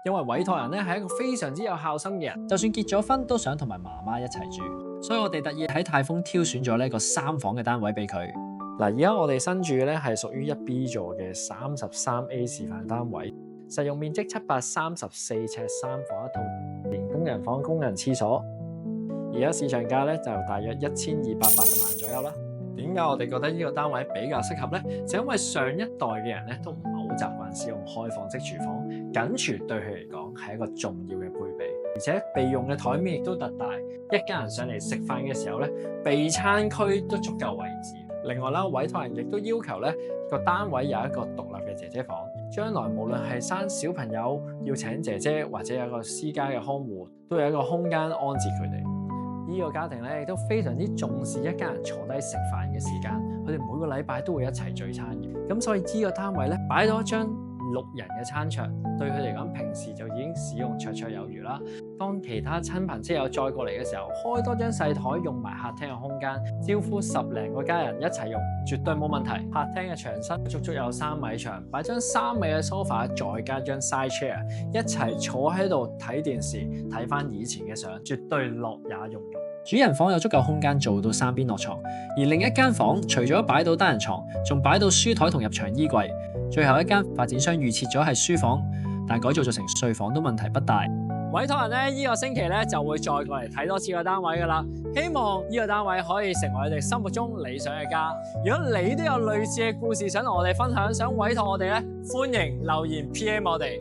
因為委託人咧係一個非常之有孝心嘅人，就算結咗婚都想同埋媽媽一齊住，所以我哋特意喺泰豐挑選咗呢個3房嘅單位俾佢。嗱，而家我哋新住嘅咧係屬於1B 座嘅33A 示範單位，實用面積734尺，3房1套，連工人房、工人廁所。而家市場價咧就大約1280萬左右啦。點解我哋覺得呢個單位比較適合呢？就因為上一代嘅人咧都唔係好習慣使用開放式廚房，緊廚對佢嚟講係一個重要嘅配備，而且備用嘅台面亦都特大，一家人上嚟食飯嘅時候咧，備餐區都足夠位置。另外啦，委託人亦都要求咧個單位有一個獨立嘅姐姐房，將來無論係生小朋友要請姐姐或者有一個私家嘅看護，都有一個空間安置佢哋。呢個家庭咧亦都非常之重視一家人坐低食飯嘅時間，佢哋每個禮拜都會一齊聚餐嘅。咁所以呢個單位咧擺咗一張6人嘅餐桌，對佢嚟講平時就已經使用綽綽有餘啦。當其他親朋戚友再過嚟嘅時候，開多張細台用埋客廳嘅空間，招呼10零個家人一齊用，絕對冇問題。客廳嘅牆身足足有3米長，擺張3米嘅 sofa， 再加張 side chair， 一齊坐喺度睇電視，睇翻以前嘅相，絕對樂也融融。主人房有足夠空間做到3邊落床，而另一間房除咗擺到單人床，仲擺到書台同入場衣櫃。最後一間發展商預設咗係書房，但改造做成睡房都問題不大。委託人咧呢個星期咧就會再過嚟睇多次個單位噶啦，希望呢個單位可以成為你哋心目中理想嘅家。如果你都有類似嘅故事想同我哋分享，想委託我哋咧，歡迎留言 PM 我哋。